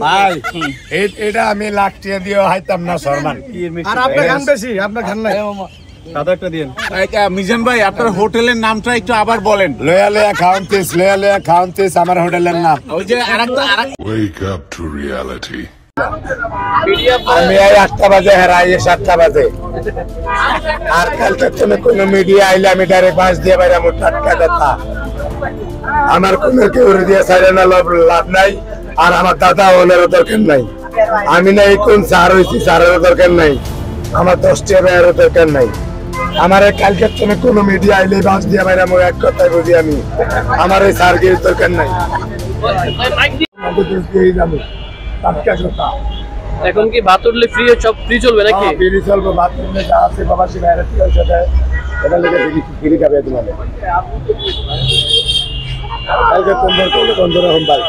ভাই এটা আমি লাখ টাকা দিও হাইতাম না শর্মান। আর আপনি খান বেশি, আপনি খান নাই। সাদা একটা দিন। মিজান ভাই আপনার হোটেলের নামটা একটু আবার বলেন। লয়া লয়া খাউন্তিস আমার হোটেলের নাম। ওই যে আরেকটা Wake up to reality. আমি 8টা বাজে হারাই 7টা বাজে। আর কালকে তুমি কোনো মিডিয়া আইলে আমি ডাইরেক্ট বাস দিয়ে বাইরে আমার টাটকা কথা। আমার কোনো কেউ দিয়ে ছাড়ে না লাভ নাই। আর আমার দাদা ওনার দরকার নাই। আমি না এই কোন স্যার হয়েছি স্যারের দরকার নাই। আমার 10 টাকার দরকার নাই। আমার কালকে তুমি কোনো মিডিয়া আইলে বাস দিয়ে বাইরে আমার এক কথাই বুঝি আমি। আমার এই স্যারকে দরকার নাই। টাটকা কথা। এখন কি ভাত উঠলে ফ্রি সব ফ্রি চলবে নাকি? ফ্রি চলবে, ভাত উঠলে যা আছে বাবা সে বাইরে কি হয়েছে এটা লেগে ফ্রি খাবে তোমার। কালকে তোমার কোনো বন্ধু রকম ভাই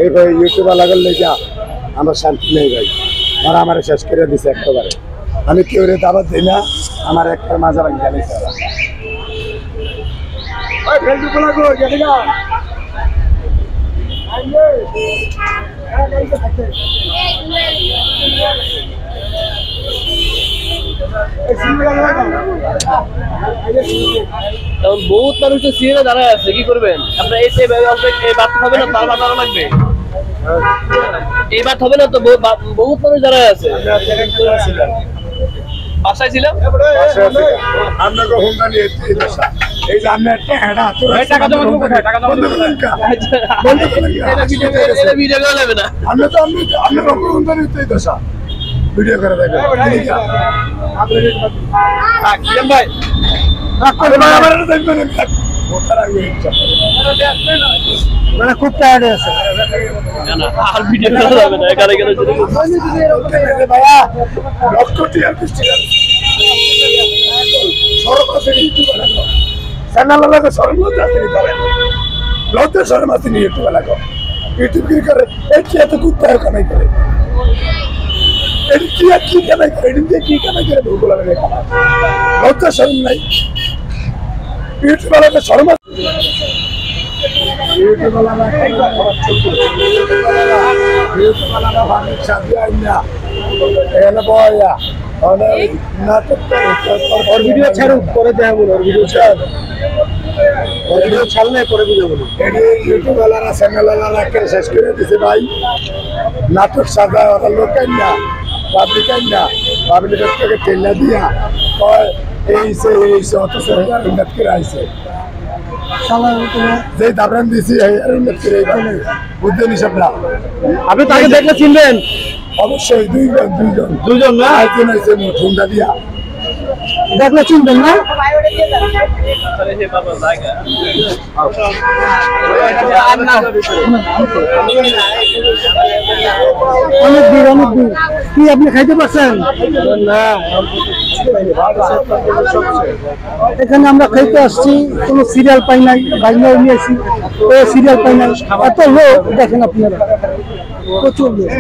এই ভাই ইউটিউবে লাগালে যা আমার শান্তি নেই ভাই। আর আমার শেষ করে দিছে একবারে। আমি কেউ রে দাবাত দিই না, আমার একটা মাজা ভাঙি গেলে বহুত মানুষ তো সিরিয়ালে দাঁড়ায় আছে, কি করবেন আপনার? এই বাদ হবে না, তার বাদ আরো লাগবে। এই বাদ হবে না তো, বহুত মানুষ দাঁড়ায় আছে। বাসায় ছিলাম আপনাকে হোন্ডা নিয়ে এই যে আমি একটা হেডা টাকা জমা দেবো কোথায়? টাকা জমা দেবো ভিডিও করা যাবে না। আমরা তো আপনার হোন্ডা নিতে দশা ভিডিও করে দেখবেন ভাই মানে খুব টায়ার্ড আছে আর ভিডিও করা যাবে না। এখানে কেন ভাইয়া লক্ষ টিয়ার সরব আছে চ্যানেল লাগে সরব আছে লজ্জা সরব আছে নিয়ে ইউটিউব লাগো ইউটিউব কি করে এই কি এত কুত্তার কামাই করে কি কামাই করে এদিকে কি কামাই করে ভুল লাগে লজ্জা সরব নাই ইউটিউব লাগে সরব ইউটিউব ভিডিও ছাড়ুক পরে দেখা বলো ভিডিও ছাড় ভিডিও ছাড়লে পরে ভিডিও বলো ইউটিউব ওয়ালারা চ্যানেল ওয়ালারা শেষ করে দিছে ভাই নাটক সাজা ওরা লোকাই না পাবলিকাই না পাবলিকের থেকে টেলা দিয়া এই সে অত উন্নত করে আইছে যে দাবরান দিছি উন্নত করে বুদ্ধি নিষেধ না। আপনি তাকে দেখলে চিনবেন অবশ্যই দুইজন না একজন আছে ঠুন্ডা দিয়া দেখলে চিনবেন না? অনেক দূর কি আপনি খাইতে পারছেন না? এখানে আমরা খাইতে আসছি, কোনো সিরিয়াল পাই নাই, বাইরেও নিয়েছি সিরিয়াল পাই নাই। এত লোক দেখেন আপনারা, প্রচুর লোক।